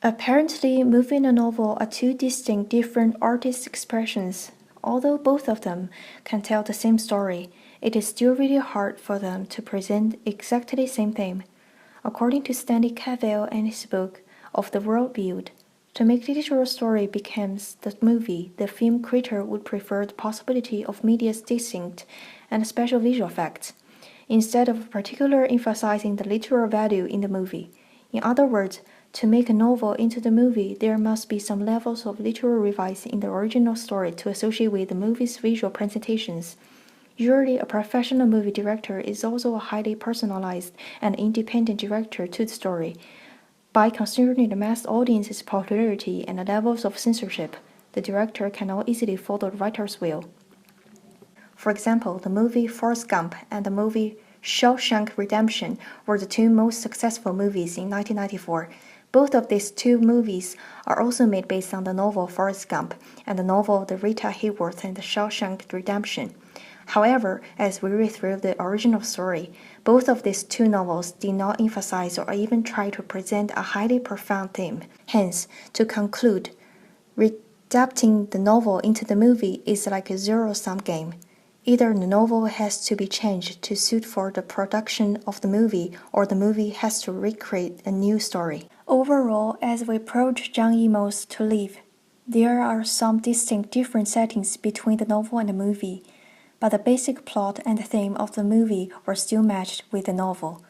Apparently, movie and a novel are two distinct different artist expressions. Although both of them can tell the same story, it is still really hard for them to present exactly the same theme. According to Stanley Cavell and his book Of the World Viewed, to make the literal story becomes the movie, the film creator would prefer the possibility of media's distinct and special visual effects, instead of particularly emphasizing the literal value in the movie. In other words, to make a novel into the movie, there must be some levels of literal revising in the original story to associate with the movie's visual presentations. Usually, a professional movie director is also a highly personalized and independent director to the story. By considering the mass audience's popularity and the levels of censorship, the director cannot easily follow the writer's will. For example, the movie Forrest Gump and the movie Shawshank Redemption were the two most successful movies in 1994. Both of these two movies are also made based on the novel Forrest Gump and the novel The Rita Hayworth and the Shawshank Redemption. However, as we read through the original story, both of these two novels did not emphasize or even try to present a highly profound theme. Hence, to conclude, adapting the novel into the movie is like a zero-sum game. Either the novel has to be changed to suit for the production of the movie, or the movie has to recreate a new story. Overall, as we approach Zhang Yimou's To Live, there are some distinct different settings between the novel and the movie, but the basic plot and theme of the movie were still matched with the novel.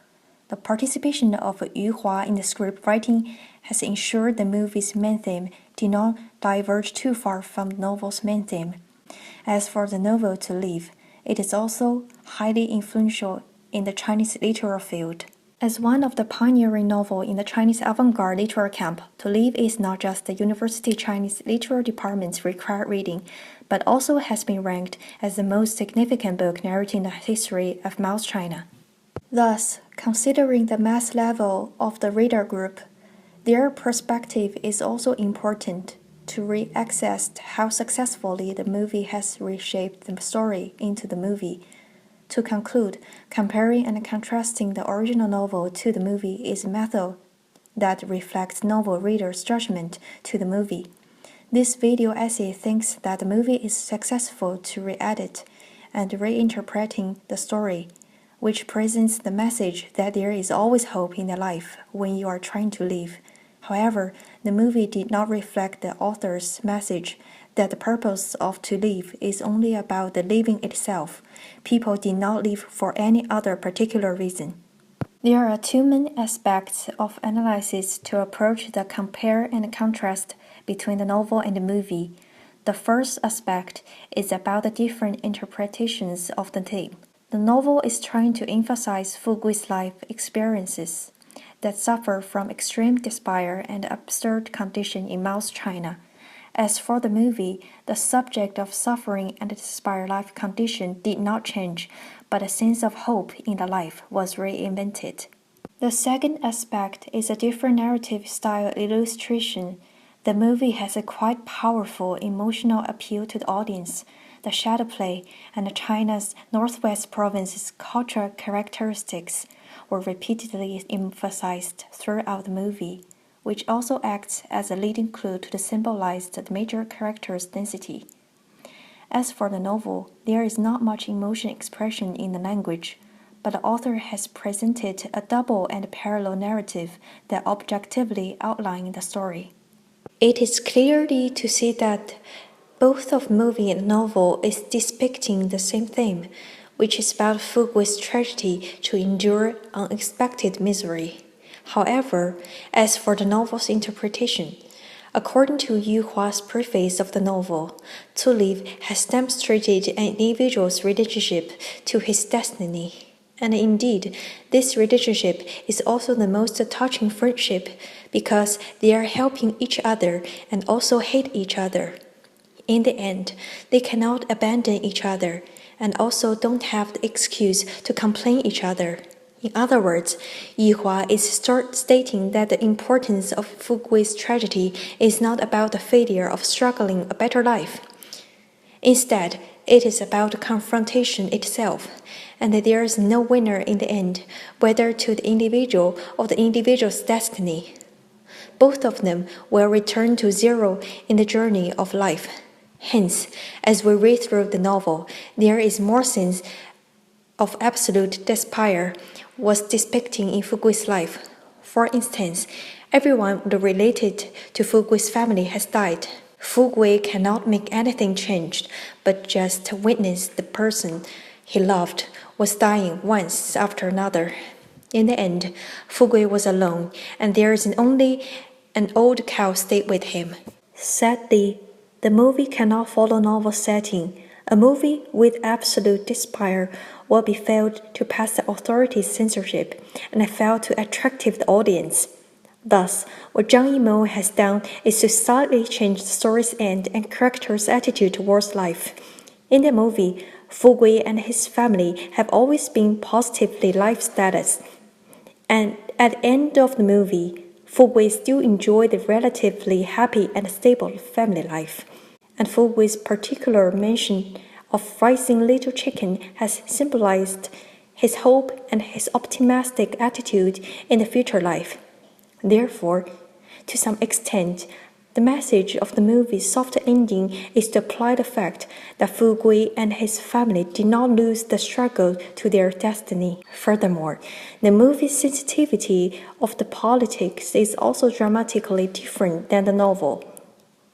The participation of Yu Hua in the script writing has ensured the movie's main theme did not diverge too far from the novel's main theme. As for the novel To Live, it is also highly influential in the Chinese literary field. As one of the pioneering novels in the Chinese avant-garde literary camp, To Live is not just the University Chinese Literary Department's required reading, but also has been ranked as the most significant book narrating the history of Mao's China. Thus, considering the mass level of the reader group, their perspective is also important to re-access how successfully the movie has reshaped the story into the movie. To conclude, comparing and contrasting the original novel to the movie is a method that reflects novel readers' judgment to the movie. This video essay thinks that the movie is successful to re-edit and reinterpreting the story, which presents the message that there is always hope in the life when you are trying to live. However, the movie did not reflect the author's message that the purpose of To Live is only about the living itself. People did not live for any other particular reason. There are two main aspects of analysis to approach the compare and contrast between the novel and the movie. The first aspect is about the different interpretations of the theme. The novel is trying to emphasize Fugui's life experiences that suffer from extreme despair and absurd condition in Mao's China. As for the movie, the subject of suffering and despair life condition did not change, but a sense of hope in the life was reinvented. The second aspect is a different narrative style illustration. The movie has a quite powerful emotional appeal to the audience. The shadow play and China's northwest province's cultural characteristics were repeatedly emphasized throughout the movie, which also acts as a leading clue to symbolize the major character's density. As for the novel, there is not much emotion expression in the language, but the author has presented a double and parallel narrative that objectively outline the story. It is clearly to see that both of movie and novel is depicting the same theme, which is about Fugui's tragedy to endure unexpected misery. However, as for the novel's interpretation, according to Yu Hua's preface of the novel, To Live has demonstrated an individual's relationship to his destiny. And indeed, this relationship is also the most touching friendship because they are helping each other and also hate each other. In the end, they cannot abandon each other and also don't have the excuse to complain each other. In other words, Yu Hua is stating that the importance of Fugui's tragedy is not about the failure of struggling a better life. Instead, it is about the confrontation itself, and that there is no winner in the end, whether to the individual or the individual's destiny. both of them will return to zero in the journey of life. Hence, as we read through the novel, there is more sense of absolute despair was depicting in Fugui's life. For instance, everyone related to Fugui's family has died. Fugui cannot make anything change, but just witness the person he loved was dying once after another. In the end, Fugui was alone, and there is only an old cow stayed with him. Sadly, the movie cannot follow novel setting. A movie with absolute despair will be failed to pass the authorities' censorship and fail to attract the audience. Thus, what Zhang Yimou has done is to slightly change the story's end and character's attitude towards life. In the movie, Fugui and his family have always been positively life status. And at the end of the movie, Fugui still enjoyed the relatively happy and stable family life. And Fugui's particular mention of raising little chicken has symbolized his hope and his optimistic attitude in the future life. Therefore, to some extent, the message of the movie's soft ending is to apply the fact that Fugui and his family did not lose the struggle to their destiny. Furthermore, the movie's sensitivity of the politics is also dramatically different than the novel.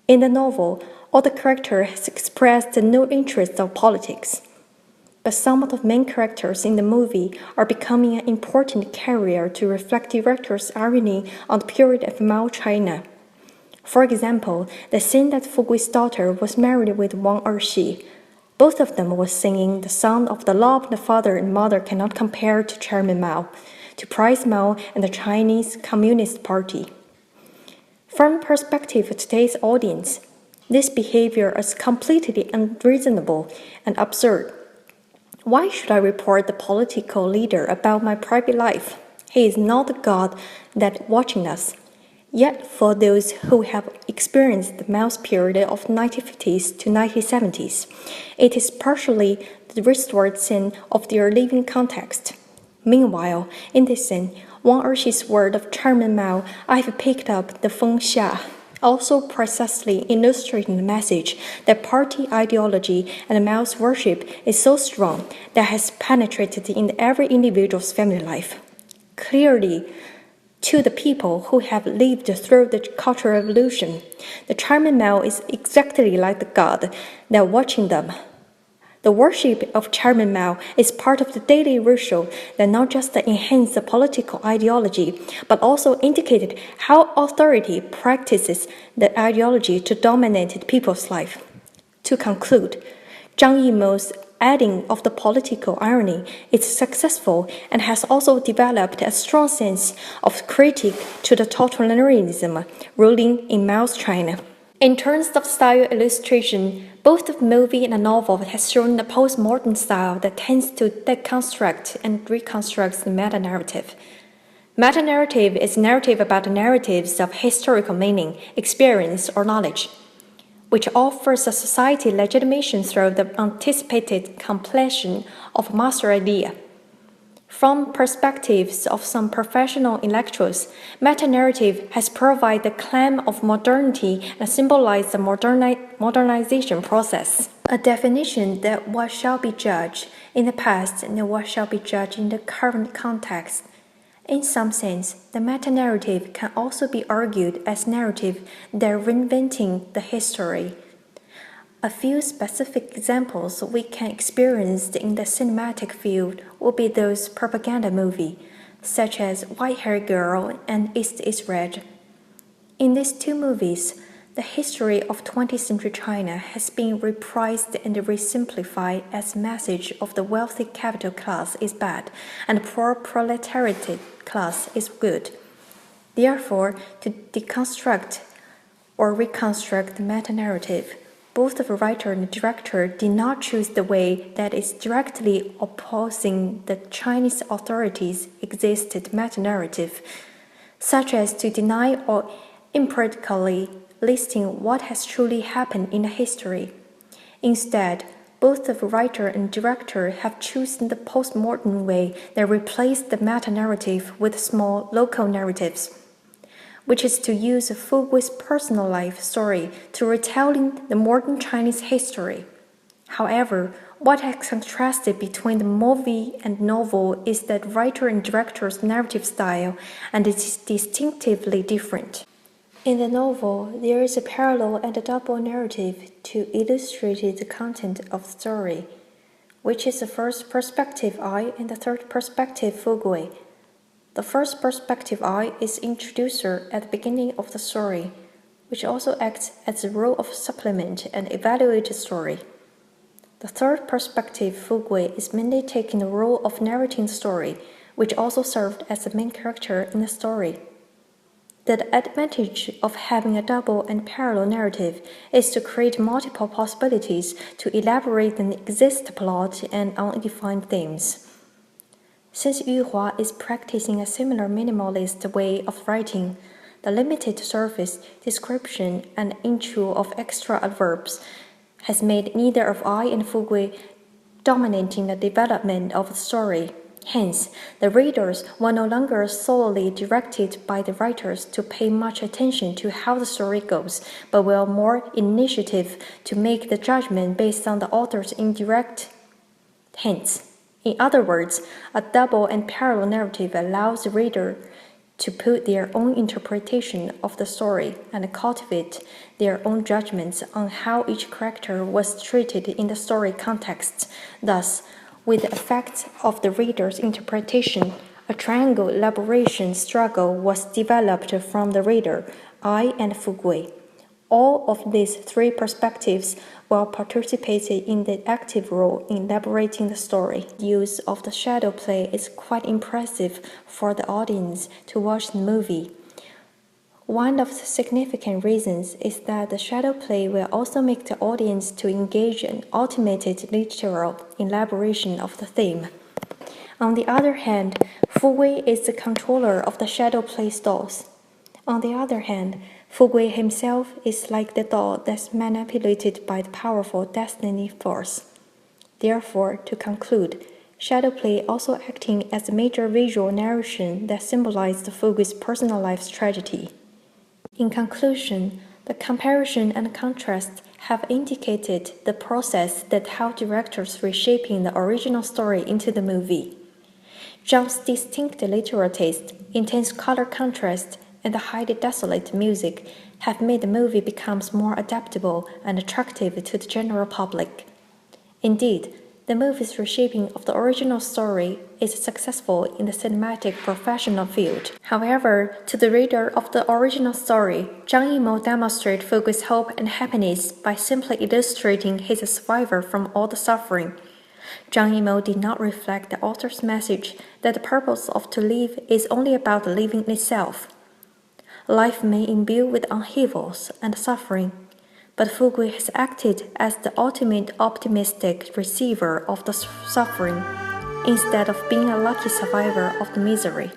In the novel, all the characters expressed no interest of politics. But some of the main characters in the movie are becoming an important carrier to reflect director's irony on the period of Mao China. For example, the scene that Fugui's daughter was married with Wang Erxi. Both of them were singing the song of the love the father and mother cannot compare to Chairman Mao, to praise Mao and the Chinese Communist Party. From the perspective of today's audience, this behavior is completely unreasonable and absurd. Why should I report the political leader about my private life? He is not the God that watching us. Yet for those who have experienced the Mao's period of 1950s to 1970s, it is partially the restored scene of their living context. Meanwhile, in this scene, Wang Erxi's word of Chairman Mao, "I have picked up the Feng Xia," also precisely illustrating the message that party ideology and Mao's worship is so strong that has penetrated in every individual's family life. Clearly, to the people who have lived through the Cultural Revolution, the Chairman Mao is exactly like the God that watching them. The worship of Chairman Mao is part of the daily ritual that not just enhances the political ideology, but also indicated how authority practices the ideology to dominate people's life. To conclude, Zhang Yimou's adding of the political irony is successful and has also developed a strong sense of critique to the totalitarianism ruling in Mao's China. In terms of style illustration, both the movie and the novel has shown a postmodern style that tends to deconstruct and reconstruct the meta-narrative. Meta-narrative is a narrative about the narratives of historical meaning, experience, or knowledge, which offers a society legitimation through the anticipated completion of a master idea. From perspectives of some professional intellectuals, meta-narrative has provided the claim of modernity and symbolized the modernization process. A definition that what shall be judged in the past and what shall be judged in the current context. In some sense, the meta-narrative can also be argued as narrative that reinventing the history. A few specific examples we can experience in the cinematic field will be those propaganda movies, such as White-Haired Girl and East is Red. In these two movies, the history of 20th century China has been reprised and re-simplified as a message of the wealthy capital class is bad and the poor proletariat class is good. Therefore, to deconstruct or reconstruct the meta-narrative, both the writer and the director did not choose the way that is directly opposing the Chinese authorities' existed meta-narrative, such as to deny or impractically listing what has truly happened in history. Instead, both the writer and director have chosen the postmodern way that replaced the meta-narrative with small local narratives. which is to use Fugui's personal life story to retelling the modern Chinese history. However, what has contrasted between the movie and novel is that writer and director's narrative style, and it is distinctively different. In the novel, there is a parallel and a double narrative to illustrate the content of the story, which is the first perspective I and the third perspective Fugui. The first perspective I is introducer at the beginning of the story, which also acts as the role of supplement and evaluate the story. The third perspective Fugui is mainly taking the role of narrating the story, which also served as the main character in the story. The advantage of having a double and parallel narrative is to create multiple possibilities to elaborate the existing plot and undefined themes. Since Yu Hua is practicing a similar minimalist way of writing, the limited surface, description, and intro of extra adverbs has made neither of I and Fugui dominating the development of the story. Hence, the readers were no longer solely directed by the writers to pay much attention to how the story goes, but were more initiative to make the judgment based on the author's indirect hints. In other words, a double and parallel narrative allows the reader to put their own interpretation of the story and cultivate their own judgments on how each character was treated in the story context. Thus, with the effect of the reader's interpretation, a triangle elaboration struggle was developed from the reader, I, and Fugui. All of these three perspectives will participate in the active role in elaborating the story. The use of the shadow play is quite impressive for the audience to watch the movie. One of the significant reasons is that the shadow play will also make the audience to engage in automated literal elaboration of the theme. On the other hand, Fugui is the controller of the shadow play stalls. On the other hand, Fugui himself is like the doll that's manipulated by the powerful destiny force. Therefore, to conclude, shadow play also acting as a major visual narration that symbolized Fugui's personal life's tragedy. In conclusion, the comparison and contrast have indicated the process that how directors reshaping the original story into the movie. Zhang's distinct literal taste, intense color contrast, and the highly desolate music have made the movie becomes more adaptable and attractive to the general public. Indeed, the movie's reshaping of the original story is successful in the cinematic professional field. However, to the reader of the original story, Zhang Yimou demonstrated Fugui's hope and happiness by simply illustrating his survivor from all the suffering. Zhang Yimou did not reflect the author's message that the purpose of to live is only about living itself. Life may imbue with upheavals and suffering, but Fugui has acted as the ultimate optimistic receiver of the suffering, instead of being a lucky survivor of the misery.